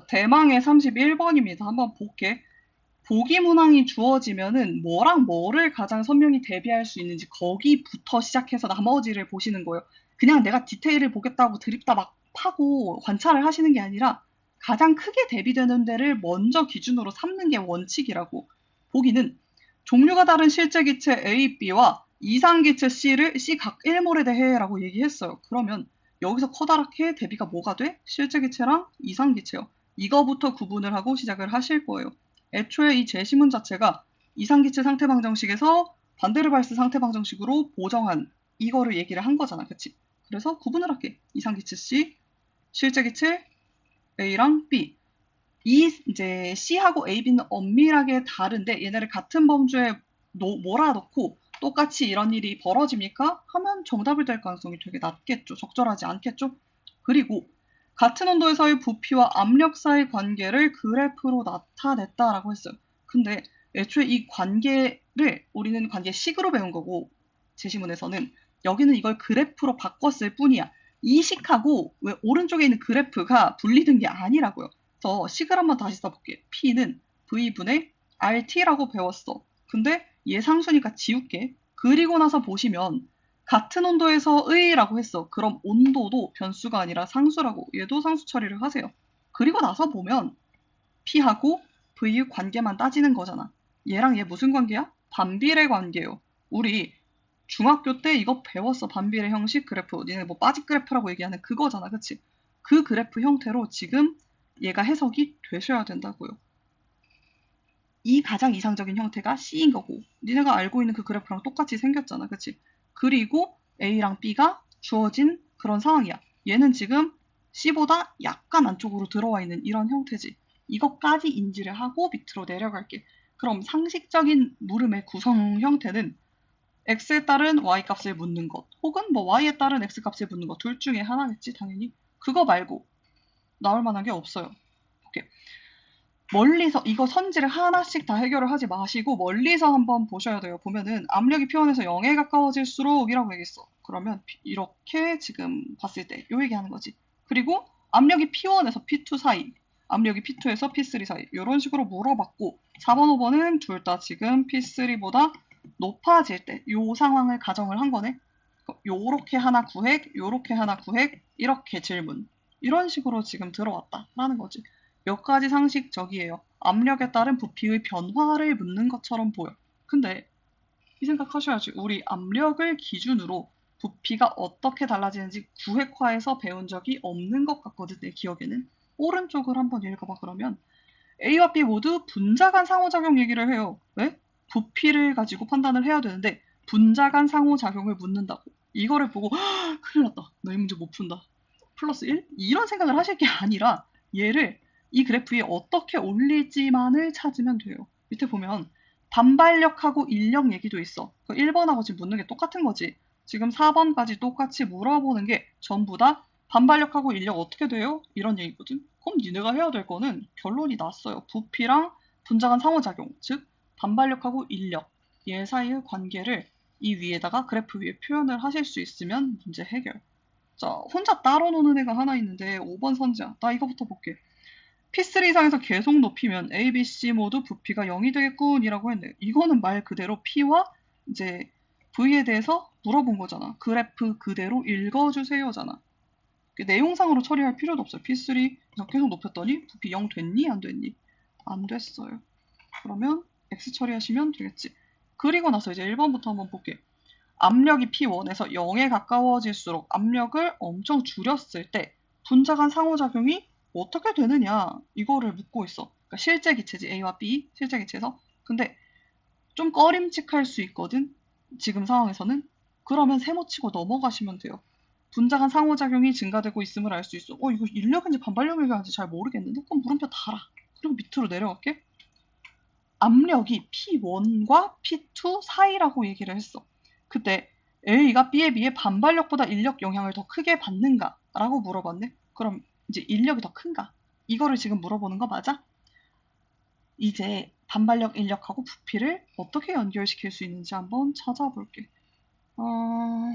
대망의 31번입니다. 한번 볼게. 보기 문항이 주어지면은 뭐랑 뭐를 가장 선명히 대비할 수 있는지 거기부터 시작해서 나머지를 보시는 거예요. 그냥 내가 디테일을 보겠다고 드립다 막 파고 관찰을 하시는 게 아니라 가장 크게 대비되는 데를 먼저 기준으로 삼는 게 원칙이라고. 보기는 종류가 다른 실제 기체 A, B와 이상 기체 C를 C 각 1몰에 대해라고 얘기했어요. 그러면 여기서 커다랗게 대비가 뭐가 돼? 실제 기체랑 이상 기체요. 이거부터 구분을 하고 시작을 하실 거예요. 애초에 이 제시문 자체가 이상기체 상태방정식에서 반데르발스 상태방정식으로 보정한 이거를 얘기를 한 거잖아. 그치? 그래서 구분을 할게. 이상기체 C, 실제기체 A랑 B. 이 이제 C하고 A, B는 엄밀하게 다른데 얘네를 같은 범주에 몰아넣고 똑같이 이런 일이 벌어집니까? 하면 정답이 될 가능성이 되게 낮겠죠. 적절하지 않겠죠? 그리고 같은 온도에서의 부피와 압력 사이 관계를 그래프로 나타냈다라고 했어요. 근데 애초에 이 관계를 우리는 관계식으로 배운 거고 제시문에서는 여기는 이걸 그래프로 바꿨을 뿐이야. 이 식하고 왜 오른쪽에 있는 그래프가 분리된 게 아니라고요. 그래서 식을 한번 다시 써볼게. P는 V분의 RT라고 배웠어. 근데 예상수니까 지울게. 그리고 나서 보시면 같은 온도에서의 라고 했어. 그럼 온도도 변수가 아니라 상수라고. 얘도 상수 처리를 하세요. 그리고 나서 보면 P하고 V의 관계만 따지는 거잖아. 얘랑 얘 무슨 관계야? 반비례 관계요. 우리 중학교 때 이거 배웠어. 반비례 형식 그래프. 니네 뭐 빠직 그래프라고 얘기하는 그거잖아. 그치? 그 그래프 형태로 지금 얘가 해석이 되셔야 된다고요. 이 가장 이상적인 형태가 C인 거고 니네가 알고 있는 그 그래프랑 똑같이 생겼잖아. 그치? 그리고 A랑 B가 주어진 그런 상황이야. 얘는 지금 C보다 약간 안쪽으로 들어와 있는 이런 형태지. 이것까지 인지를 하고 밑으로 내려갈게. 그럼 상식적인 물음의 구성 형태는 x에 따른 y 값을 묻는 것 혹은 뭐 y에 따른 x 값을 묻는 것 둘 중에 하나겠지 당연히. 그거 말고 나올 만한 게 없어요. 오케이. 멀리서 이거 선지를 하나씩 다 해결을 하지 마시고 멀리서 한번 보셔야 돼요. 보면은 압력이 P1에서 0에 가까워질수록 이라고 얘기했어. 그러면 이렇게 지금 봤을 때 요 얘기하는 거지. 그리고 압력이 P1에서 P2 사이, 압력이 P2에서 P3 사이 이런 식으로 물어봤고 4번, 5번은 둘 다 지금 P3보다 높아질 때 요 상황을 가정을 한 거네. 요렇게 하나 구획, 요렇게 하나 구획, 이렇게 질문. 이런 식으로 지금 들어왔다라는 거지. 몇 가지 상식적이에요. 압력에 따른 부피의 변화를 묻는 것처럼 보여. 근데 이 생각하셔야지. 우리 압력을 기준으로 부피가 어떻게 달라지는지 구획화해서 배운 적이 없는 것 같거든, 내 기억에는. 오른쪽을 한번 읽어봐, 그러면. A와 B 모두 분자 간 상호작용 얘기를 해요. 왜? 부피를 가지고 판단을 해야 되는데 분자 간 상호작용을 묻는다고. 이거를 보고 큰일 났다. 나 이 문제 못 푼다. 플러스 1? 이런 생각을 하실 게 아니라 얘를 이 그래프 위에 어떻게 올릴지만을 찾으면 돼요. 밑에 보면 반발력하고 인력 얘기도 있어. 1번하고 지금 묻는 게 똑같은 거지. 지금 4번까지 똑같이 물어보는 게 전부 다 반발력하고 인력 어떻게 돼요? 이런 얘기거든. 그럼 니네가 해야 될 거는 결론이 났어요. 부피랑 분자 간 상호작용, 즉 반발력하고 인력 얘 사이의 관계를 이 위에다가 그래프 위에 표현을 하실 수 있으면 문제 해결. 자, 혼자 따로 노는 애가 하나 있는데 5번 선지야. 나 이거부터 볼게. P3 이상에서 계속 높이면 A, B, C 모두 부피가 0이 되겠군이라고 했네. 이거는 말 그대로 P와 이제 V에 대해서 물어본 거잖아. 그래프 그대로 읽어주세요잖아. 내용상으로 처리할 필요도 없어요. P3 계속 높였더니 부피 0 됐니? 안 됐니? 안 됐어요. 그러면 X 처리하시면 되겠지. 그리고 나서 이제 1번부터 한번 볼게. 압력이 P1에서 0에 가까워질수록 압력을 엄청 줄였을 때 분자 간 상호작용이 어떻게 되느냐 이거를 묻고 있어. 그러니까 실제 기체지 A와 B 실제 기체에서. 근데 좀 꺼림칙할 수 있거든. 지금 상황에서는. 그러면 세모치고 넘어가시면 돼요. 분자 간 상호작용이 증가되고 있음을 알 수 있어. 이거 인력인지 반발력인지 잘 모르겠는데? 그럼 물음표 달아. 그리고 밑으로 내려갈게. 압력이 P1과 P2 사이라고 얘기를 했어. 그때 A가 B에 비해 반발력보다 인력 영향을 더 크게 받는가? 라고 물어봤네. 그럼 이제 인력이 더 큰가? 이거를 지금 물어보는 거 맞아? 이제 반발력, 인력하고 부피를 어떻게 연결시킬 수 있는지 한번 찾아볼게. 어...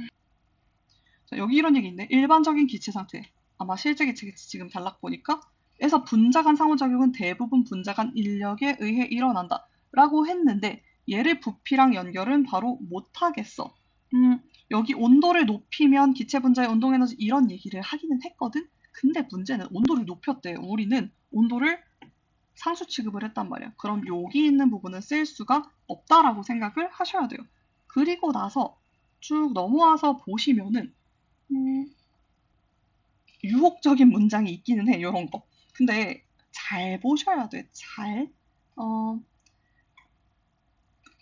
자, 여기 이런 얘기 있네. 일반적인 기체 상태. 아마 실제 기체겠지. 지금 단락 보니까 에서 분자 간 상호작용은 대부분 분자 간 인력에 의해 일어난다. 라고 했는데 얘를 부피랑 연결은 바로 못하겠어. 여기 온도를 높이면 기체 분자의 운동 에너지 이런 얘기를 하기는 했거든. 근데 문제는 온도를 높였대. 우리는 온도를 상수 취급을 했단 말이야. 그럼 여기 있는 부분은 쓸 수가 없다라고 생각을 하셔야 돼요. 그리고 나서 쭉 넘어와서 보시면은 유혹적인 문장이 있기는 해. 이런 거. 근데 잘 보셔야 돼. 잘. 어,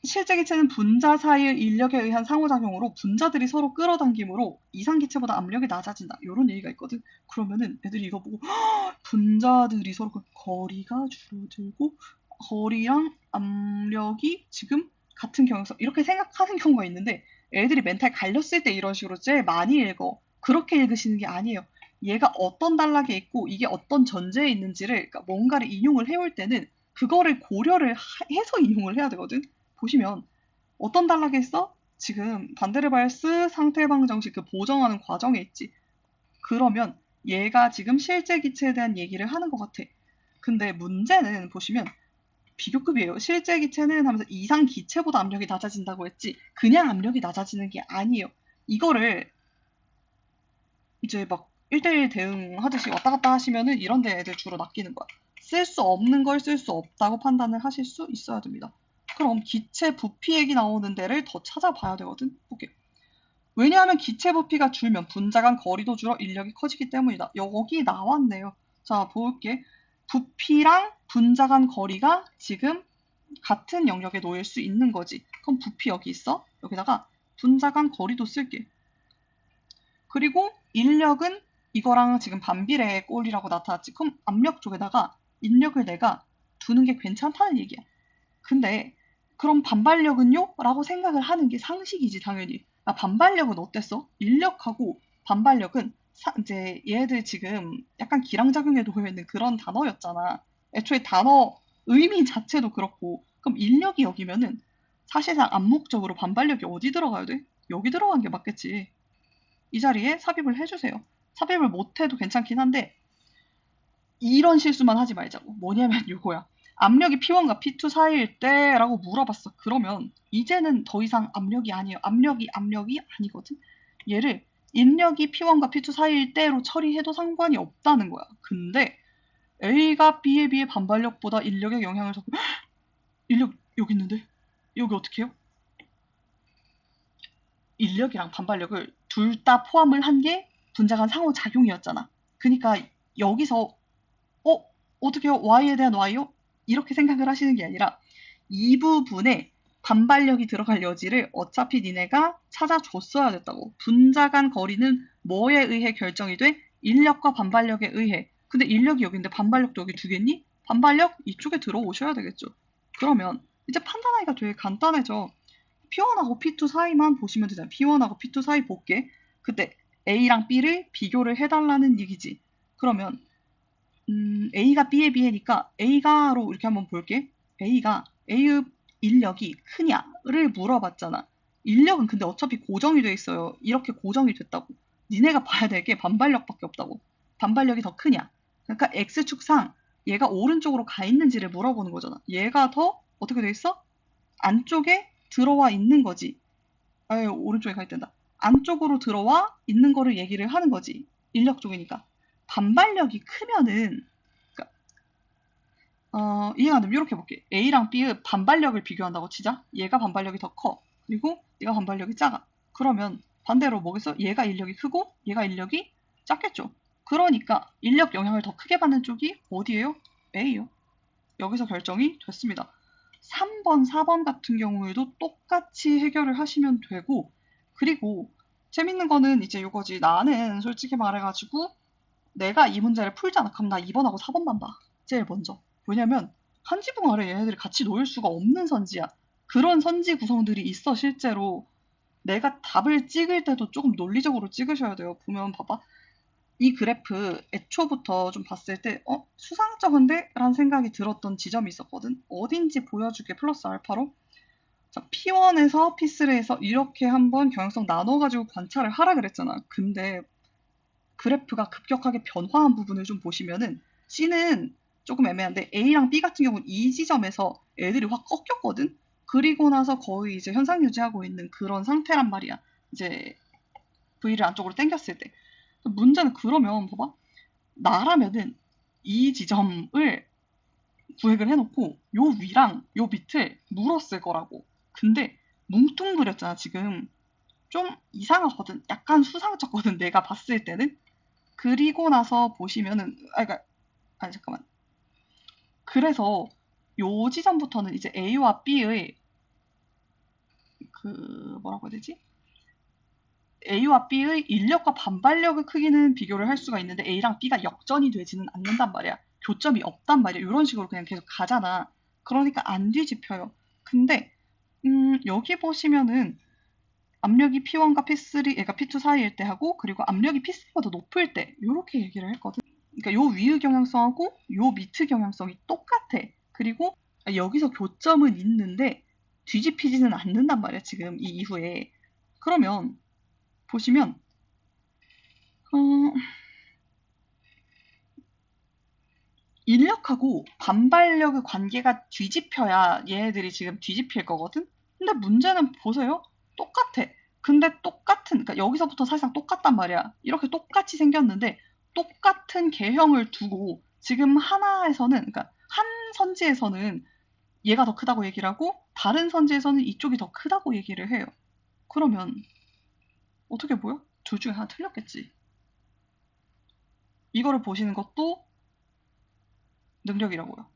실제 기체는 분자 사이의 인력에 의한 상호작용으로 분자들이 서로 끌어당김으로 이상 기체보다 압력이 낮아진다. 이런 얘기가 있거든. 그러면은 애들이 이거 보고 분자들이 서로 거리가 줄어들고 거리랑 압력이 지금 같은 경향성 이렇게 생각하는 경우가 있는데 애들이 멘탈 갈렸을 때 이런 식으로 제일 많이 읽어. 그렇게 읽으시는 게 아니에요. 얘가 어떤 단락에 있고 이게 어떤 전제에 있는지를 그러니까 뭔가를 인용을 해올 때는 그거를 고려를 해서 인용을 해야 되거든. 보시면 어떤 단락에 있어? 지금 반데르발스 상태방 정식 그 보정하는 과정에 있지. 그러면 얘가 지금 실제 기체에 대한 얘기를 하는 것 같아. 근데 문제는 보시면 비교급이에요. 실제 기체는 하면서 이상 기체보다 압력이 낮아진다고 했지 그냥 압력이 낮아지는 게 아니에요. 이거를 이제 막 1대1 대응하듯이 왔다 갔다 하시면은 이런 데 애들 주로 낚이는 거야. 쓸 수 없는 걸 쓸 수 없다고 판단을 하실 수 있어야 됩니다. 그럼 기체 부피 얘기 나오는 데를 더 찾아봐야 되거든. 볼게요. 왜냐하면 기체 부피가 줄면 분자 간 거리도 줄어 인력이 커지기 때문이다. 여기 나왔네요. 자, 볼게. 부피랑 분자 간 거리가 지금 같은 영역에 놓일 수 있는 거지. 그럼 부피 여기 있어. 여기다가 분자 간 거리도 쓸게. 그리고 인력은 이거랑 지금 반비례의 꼴이라고 나타났지. 그럼 압력 쪽에다가 인력을 내가 두는 게 괜찮다는 얘기야. 근데 그럼 반발력은요? 라고 생각을 하는 게 상식이지 당연히. 아, 반발력은 어땠어? 인력하고 반발력은 이제 얘들 지금 약간 기량작용에 놓여 있는 그런 단어였잖아. 애초에 단어 의미 자체도 그렇고 그럼 인력이 여기면은 사실상 암묵적으로 반발력이 어디 들어가야 돼? 여기 들어간 게 맞겠지. 이 자리에 삽입을 해주세요. 삽입을 못해도 괜찮긴 한데 이런 실수만 하지 말자고. 뭐냐면 이거야. 압력이 P1과 P2 사이일 때라고 물어봤어. 그러면 이제는 더 이상 압력이 아니에요. 압력이 아니거든. 얘를 인력이 P1과 P2 사이일 때로 처리해도 상관이 없다는 거야. 근데 A가 B에 비해 반발력보다 인력에 영향을 줬고 인력 여기 있는데 여기 어떻게 해요? 인력이랑 반발력을 둘 다 포함을 한 게 분자 간 상호작용이었잖아. 그러니까 여기서 어떻게요? Y에 대한 Y요? 이렇게 생각을 하시는 게 아니라 이 부분에 반발력이 들어갈 여지를 어차피 니네가 찾아줬어야 됐다고. 분자 간 거리는 뭐에 의해 결정이 돼? 인력과 반발력에 의해. 근데 인력이 여기인데 반발력도 여기 두겠니? 반발력 이쪽에 들어오셔야 되겠죠. 그러면 이제 판단하기가 되게 간단해져. P1하고 P2 사이만 보시면 되잖아. P1하고 P2 사이 볼게. 그때 A랑 B를 비교를 해달라는 얘기지. 그러면 A가 B에 비해니까 A가로 이렇게 한번 볼게. A가 A의 인력이 크냐를 물어봤잖아. 인력은 근데 어차피 고정이 돼 있어요. 이렇게 고정이 됐다고. 니네가 봐야 될 게 반발력밖에 없다고. 반발력이 더 크냐. 그러니까 X축상 얘가 오른쪽으로 가 있는지를 물어보는 거잖아. 얘가 더 어떻게 돼 있어? 안쪽에 들어와 있는 거지. 아유, 오른쪽에 가 있단다. 안쪽으로 들어와 있는 거를 얘기를 하는 거지. 인력 쪽이니까. 반발력이 크면은 그러니까 이해가 안 되면 이렇게 볼게. A랑 B의 반발력을 비교한다고 치자. 얘가 반발력이 더 커. 그리고 얘가 반발력이 작아. 그러면 반대로 뭐겠어? 얘가 인력이 크고 얘가 인력이 작겠죠. 그러니까 인력 영향을 더 크게 받는 쪽이 어디예요? A요. 여기서 결정이 됐습니다. 3번, 4번 같은 경우에도 똑같이 해결을 하시면 되고 그리고 재밌는 거는 이제 이거지. 나는 솔직히 말해가지고 내가 이 문제를 풀잖아. 그럼 나 2번하고 4번만 봐. 제일 먼저. 왜냐면 한 지붕 아래 얘네들이 같이 놓일 수가 없는 선지야. 그런 선지 구성들이 있어 실제로. 내가 답을 찍을 때도 조금 논리적으로 찍으셔야 돼요. 보면 봐봐. 이 그래프 애초부터 좀 봤을 때 수상쩍은데? 라는 생각이 들었던 지점이 있었거든. 어딘지 보여줄게. 플러스 알파로. 자, P1에서 P3에서 이렇게 한번 경향성 나눠가지고 관찰을 하라 그랬잖아. 근데 그래프가 급격하게 변화한 부분을 좀 보시면은 C는 조금 애매한데 A랑 B 같은 경우는 이 지점에서 애들이 확 꺾였거든? 그리고 나서 거의 이제 현상 유지하고 있는 그런 상태란 말이야. 이제 V를 안쪽으로 당겼을 때. 문제는 그러면 봐봐. 나라면은 이 지점을 구획을 해놓고 요 위랑 요 밑을 물었을 거라고. 근데 뭉뚱그렸잖아 지금. 좀 이상하거든. 약간 수상쩍거든 내가 봤을 때는. 그리고 나서 보시면은 그러니까 아니 잠깐만. 그래서 요 지점부터는 이제 A와 B의 그 뭐라고 해야 되지? A와 B의 인력과 반발력의 크기는 비교를 할 수가 있는데 A랑 B가 역전이 되지는 않는단 말이야. 교점이 없단 말이야. 이런 식으로 그냥 계속 가잖아. 그러니까 안 뒤집혀요. 근데 여기 보시면은 압력이 P1과 P3, 그러니까 P2 사이일 때 하고 그리고 압력이 P3보다 높을 때 이렇게 얘기를 했거든. 그러니까 요 위의 경향성하고 요 밑의 경향성이 똑같아. 그리고 여기서 교점은 있는데 뒤집히지는 않는단 말이야. 지금 이 이후에. 그러면 보시면 어, 인력하고 반발력의 관계가 뒤집혀야 얘네들이 지금 뒤집힐 거거든? 근데 문제는 보세요. 똑같아. 근데 똑같은, 그러니까 여기서부터 사실상 똑같단 말이야. 이렇게 똑같이 생겼는데 똑같은 개형을 두고 지금 하나에서는, 그러니까 한 선지에서는 얘가 더 크다고 얘기를 하고 다른 선지에서는 이쪽이 더 크다고 얘기를 해요. 그러면 어떻게 보여? 둘 중에 하나 틀렸겠지. 이거를 보시는 것도 능력이라고요.